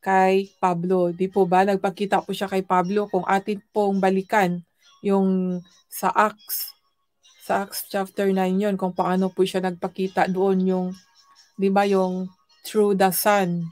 kay Pablo. Di po ba? Nagpakita po siya kay Pablo. Kung atin pong balikan yung sa Acts chapter 9 yon, kung paano po siya nagpakita doon yung, di ba, yung through the Son.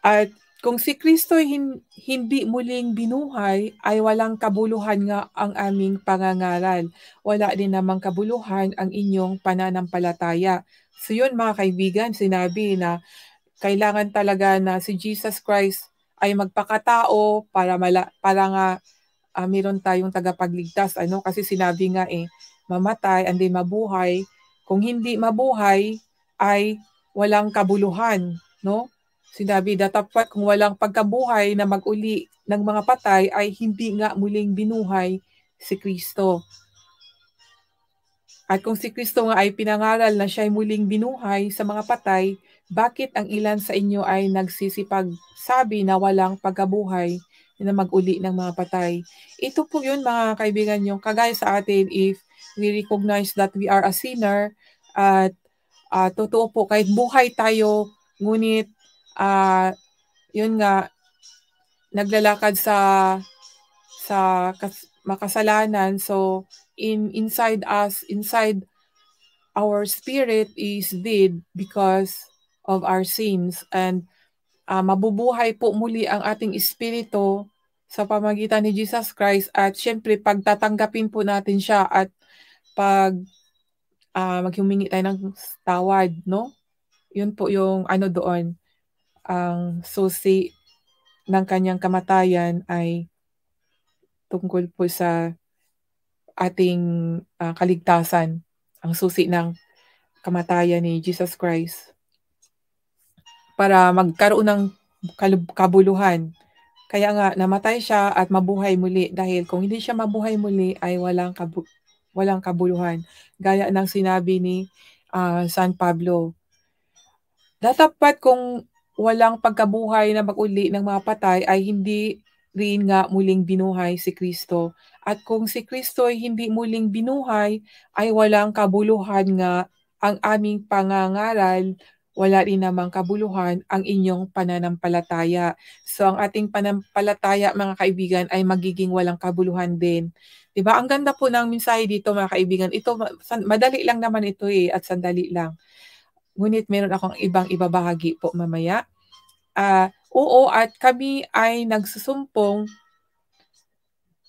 At kung si Kristo hindi muling binuhay, ay walang kabuluhan nga ang aming pangangaral. Wala din namang kabuluhan ang inyong pananampalataya. So yun mga kaibigan, sinabi na kailangan talaga na si Jesus Christ ay magpakatao para nga meron tayong tagapagligtas. Kasi sinabi nga mamatay and then mabuhay. Kung hindi mabuhay ay walang kabuluhan, no? Sinabi dapat kung walang pagkabuhay na mag-uli ng mga patay ay hindi nga muling binuhay si Kristo. At kung si Kristo nga ay pinangaral na siya ay muling binuhay sa mga patay, bakit ang ilan sa inyo ay nagsisipagsabi na walang pagkabuhay na mag-uli ng mga patay? Ito po yun mga kaibigan, yung kagaya sa atin, if we recognize that we are a sinner at totoo po kahit buhay tayo, ngunit yun nga, naglalakad sa makasalanan. So inside our spirit is dead because of our sins, and mabubuhay po muli ang ating espiritu sa pamagitan ni Jesus Christ. At syempre pagtatanggapin po natin siya at pag maghumingi tayo ng tawad, no? Yun po yung doon, ang susi ng kanyang kamatayan ay tungkol po sa ating kaligtasan. Ang susi ng kamatayan ni Jesus Christ para magkaroon ng kabuluhan. Kaya nga namatay siya at mabuhay muli, dahil kung hindi siya mabuhay muli ay walang kabuluhan. Gaya ng sinabi ni San Pablo. Dapat kung walang pagkabuhay na mag-uli ng mga patay ay hindi rin nga muling binuhay si Kristo. At kung si Kristo ay hindi muling binuhay, ay walang kabuluhan nga ang aming pangangaral, wala rin namang kabuluhan ang inyong pananampalataya. So ang ating pananampalataya mga kaibigan ay magiging walang kabuluhan din. 'Di ba? Ang ganda po ng mensahe dito mga kaibigan. Ito madali lang naman ito at sandali lang. Ngunit meron akong ibang ibabahagi po mamaya. Oo, at kami ay nagsusumpong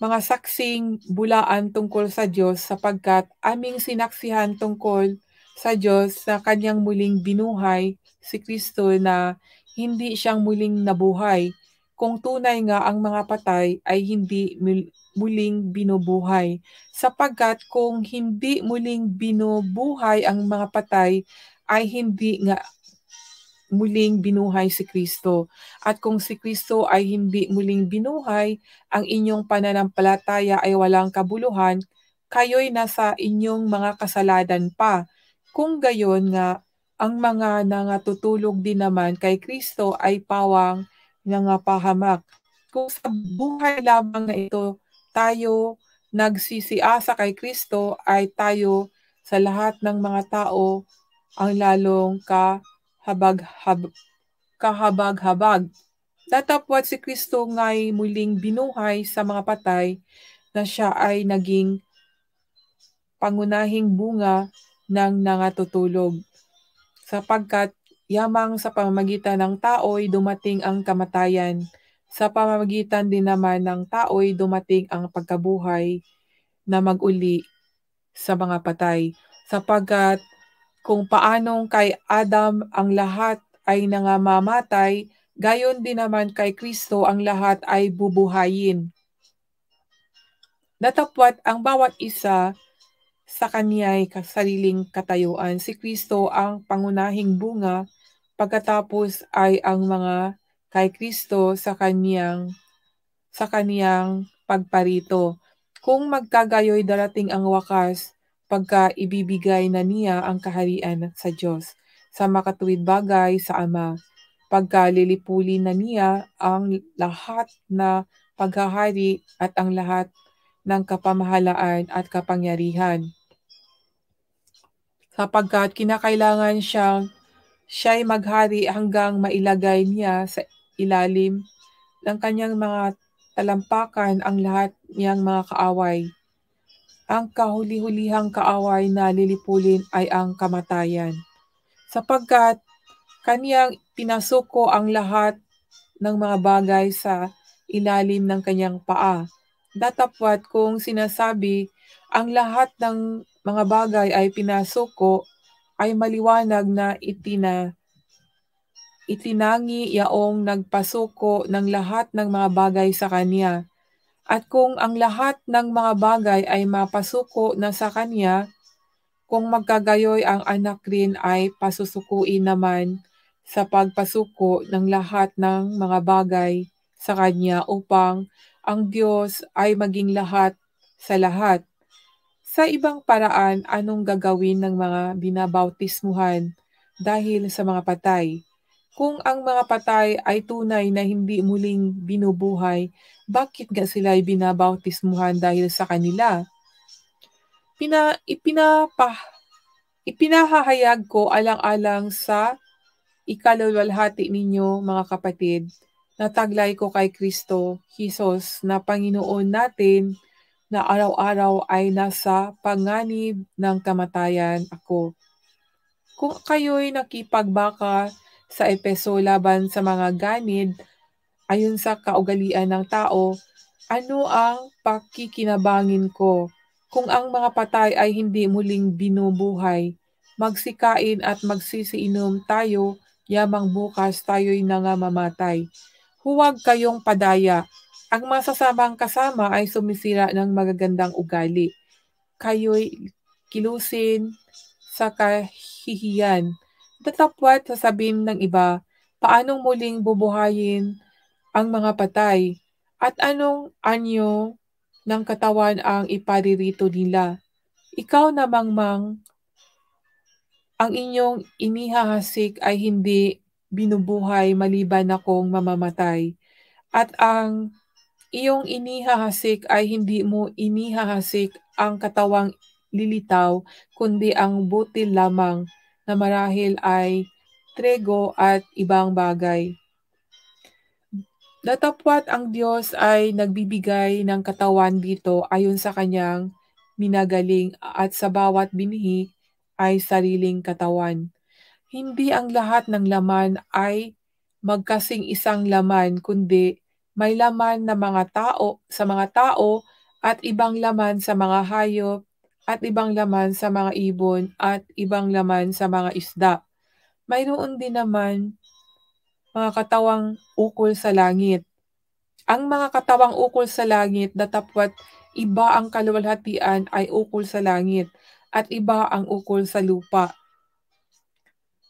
mga saksing bulaan tungkol sa Diyos, sapagkat aming sinaksihan tungkol sa Diyos na kanyang muling binuhay si Kristo, na hindi siyang muling nabuhay. Kung tunay nga ang mga patay ay hindi muling binubuhay. Sapagkat kung hindi muling binubuhay ang mga patay, ay hindi nga muling binuhay si Kristo. At kung si Kristo ay hindi muling binuhay, ang inyong pananampalataya ay walang kabuluhan, kayo'y nasa inyong mga kasalanan pa. Kung gayon nga, ang mga nangatutulog din naman kay Kristo ay pawang nangapahamak. Kung sa buhay lamang na ito tayo nagsisiasa kay Kristo, ay tayo sa lahat ng mga tao ang lalong kahabag-habag. Datapwat si Kristo nga'y muling binuhay sa mga patay, na siya ay naging pangunahing bunga ng nangatutulog. Sapagkat yamang sa pamamagitan ng tao'y dumating ang kamatayan, sa pamamagitan din naman ng tao'y dumating ang pagkabuhay na mag-uli sa mga patay. Sapagkat kung paanong kay Adam ang lahat ay nangamamatay, gayon din naman kay Kristo ang lahat ay bubuhayin. Datapwat ang bawat isa sa kaniya'y sariling katayuan. Si Kristo ang pangunahing bunga, pagkatapos ay ang mga kay Kristo sa kaniyang pagparito. Kung magkagayoy darating ang wakas, pagka ibibigay na niya ang kaharian sa Diyos, sa makatuwid bagay sa Ama, pagka lilipulin na niya ang lahat na paghahari at ang lahat ng kapamahalaan at kapangyarihan. sapagkat kinakailangan siya'y maghari hanggang mailagay niya sa ilalim ng kanyang mga talampakan ang lahat niyang mga kaaway. Ang kahuli-hulihang kaaway na lilipulin ay ang kamatayan, sapagkat kaniyang pinasuko ang lahat ng mga bagay sa ilalim ng kanyang paa. Datapwat kung sinasabi ang lahat ng mga bagay ay pinasuko, ay maliwanag na itinangi yaong nagpasuko ng lahat ng mga bagay sa kanya. At kung ang lahat ng mga bagay ay mapasuko na sa kanya, kung magkagayoy ang anak rin ay pasusukuin naman sa pagpasuko ng lahat ng mga bagay sa kanya upang ang Diyos ay maging lahat sa lahat. Sa ibang paraan, anong gagawin ng mga binabautismuhan dahil sa mga patay? Kung ang mga patay ay tunay na hindi muling binubuhay, bakit nga sila ay binabautismuhan dahil sa kanila? Ipinahahayag ko alang-alang sa ikaluluwalhati ninyo, mga kapatid, na taglay ko kay Kristo Jesus na Panginoon natin, na araw-araw ay nasa panganib ng kamatayan ako. Kung kayo'y nakipagbaka sa Epeso laban sa mga ganid ayon sa kaugalian ng tao, ano ang pakikinabangin ko? Kung ang mga patay ay hindi muling binubuhay, magsikain at magsisiinom tayo, yamang bukas tayo'y nangamamatay. Huwag kayong padaya. Ang masasamang kasama ay sumisira ng magagandang ugali. Kayo'y kilusin sa kahihiyan. Datapwat sasabihin ng iba, paanong muling bubuhayin ang mga patay? At anong anyo ng katawan ang iparirito nila? Ikaw na mangmang, ang inyong inihahasik ay hindi binubuhay maliban akong mamamatay. At ang iyong inihahasik ay hindi mo inihahasik ang katawang lilitaw, kundi ang butil lamang na marahil ay trigo at ibang bagay. Datapwat ang Diyos ay nagbibigay ng katawan dito ayon sa kanyang minagaling, at sa bawat binhi ay sariling katawan. Hindi ang lahat ng laman ay magkasing isang laman, kundi may laman na mga tao sa mga tao, at ibang laman sa mga hayop, at ibang laman sa mga ibon, at ibang laman sa mga isda. Mayroon din naman mga katawang ukol sa langit. Ang mga katawang ukol sa langit, datapwat iba ang kaluwalhatian ay ukol sa langit, at iba ang ukol sa lupa.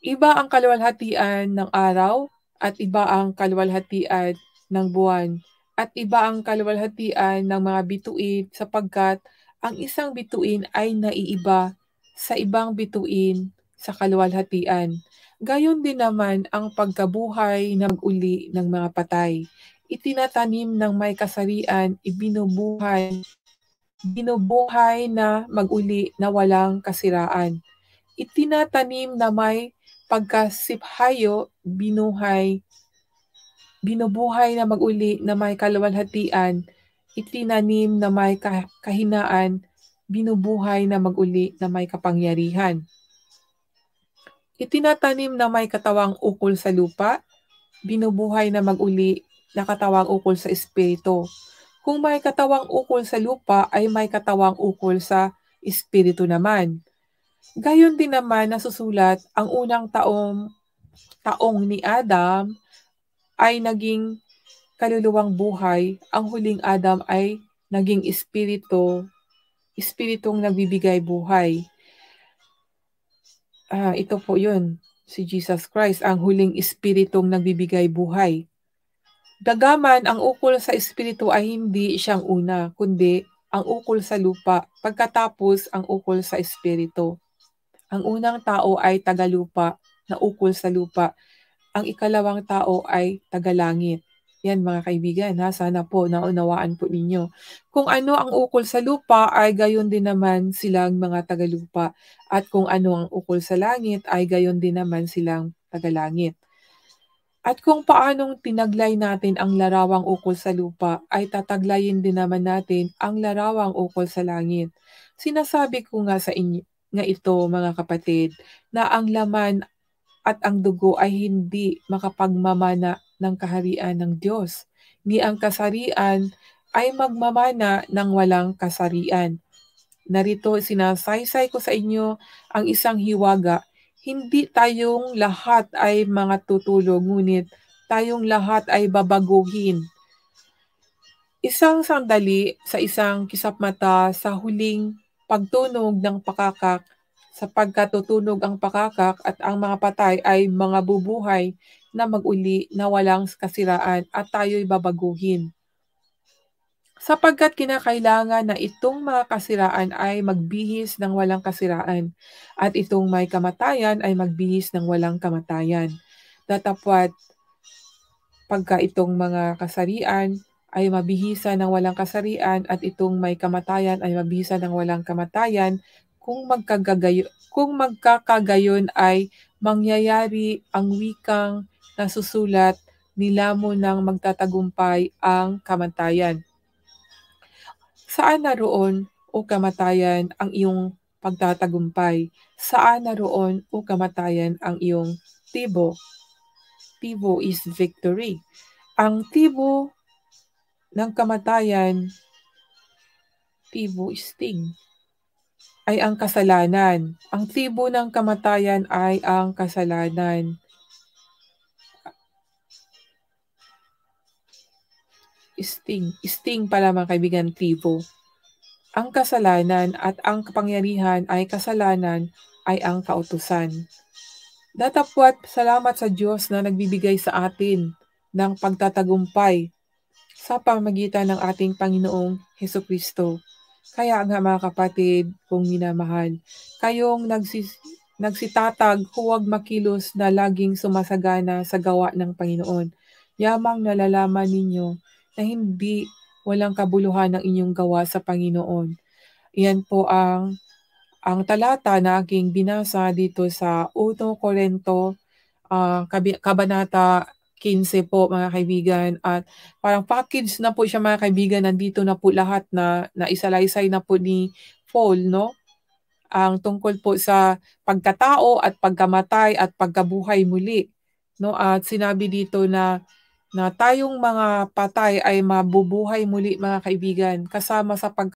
Iba ang kaluwalhatian ng araw, at iba ang kaluwalhatian ng buwan, at iba ang kaluwalhatian ng mga bituin, sapagkat ang isang bituin ay naiiba sa ibang bituin sa kaluwalhatian. Gayon din naman ang pagkabuhay na mag-uli ng mga patay. Itinatanim ng may kasarian, binubuhay na mag-uli na walang kasiraan. Itinatanim na may pagkasiphayo, binubuhay na mag-uli na may kaluwalhatian. Itinanim na may kahinaan, binubuhay na mag-uli na may kapangyarihan. Itinatanim na may katawang ukol sa lupa, binubuhay na mag-uli na katawang ukol sa espiritu. Kung may katawang ukol sa lupa, ay may katawang ukol sa espiritu naman. Gayon din naman nasusulat, ang unang taong ni Adam ay naging kaluluwang buhay, ang huling Adam ay naging espiritong nagbibigay buhay. Ito po yun, si Jesus Christ, ang huling espiritong nagbibigay buhay. Dagaman, ang ukol sa espiritu ay hindi siyang una, kundi ang ukol sa lupa, pagkatapos ang ukol sa espiritu. Ang unang tao ay tagalupa na ukol sa lupa. Ang ikalawang tao ay tagalangit. Yan mga kaibigan ha, sana po naunawaan po ninyo. Kung ano ang ukol sa lupa ay gayon din naman silang mga tagalupa. At kung ano ang ukol sa langit ay gayon din naman silang tagalangit. At kung paanong tinaglay natin ang larawang ukol sa lupa, ay tataglayin din naman natin ang larawang ukol sa langit. Sinasabi ko nga sa inyo nga ito mga kapatid, na ang laman at ang dugo ay hindi makapagmamana ng kaharian ng Diyos, ni ang kasarian ay magmamana ng walang kasarian. Narito sinasaysay ko sa inyo ang isang hiwaga. Hindi tayong lahat ay mga tutulog, ngunit tayong lahat ay babaguhin. Isang sandali sa isang kisapmata sa huling pagtunog ng pakakak, sa pagkatutunog ang pakakak at ang mga patay ay mga bubuhay na mag-uli na walang kasiraan at tayo'y babaguhin. Sapagkat kinakailangan na itong mga kasiraan ay magbihis ng walang kasiraan, at itong may kamatayan ay magbihis ng walang kamatayan. Datapwat pagka itong mga kasarian ay mabihisan ng walang kasarian at itong may kamatayan ay mabihisan ng walang kamatayan, kung magkakagayon ay mangyayari ang wikang nasusulat, nilamon ng magtatagumpay ang kamatayan. Saan naroon, o kamatayan, ang iyong pagtatagumpay? Saan naroon, o kamatayan, ang iyong tibo? Tibo is victory. Ang tibo ng kamatayan, tibo is sting, ay ang kasalanan. Ang tibo ng kamatayan ay ang kasalanan. Sting pala mga kaibigan, tibo. Ang kasalanan at ang kapangyarihan ay kasalanan ay ang kautusan. Datapwat salamat sa Diyos na nagbibigay sa atin ng pagtatagumpay sa pamamagitan ng ating Panginoong Hesukristo. Kaya nga mga kapatid, kung minamahal, kayong nagsitatag, huwag makilos na laging sumasagana sa gawa ng Panginoon. Yamang nalalaman ninyo na hindi walang kabuluhan ng inyong gawa sa Panginoon. Iyan po ang talata na aking binasa dito sa 1 Korinto, Kabanata 15 po mga kaibigan. At parang package na po siya mga kaibigan, nandito na po lahat na isalaysay na po ni Paul, no? Ang tungkol po sa pagkatao at pagkamatay at pagkabuhay muli, no? At sinabi dito na tayong mga patay ay mabubuhay muli mga kaibigan, kasama sa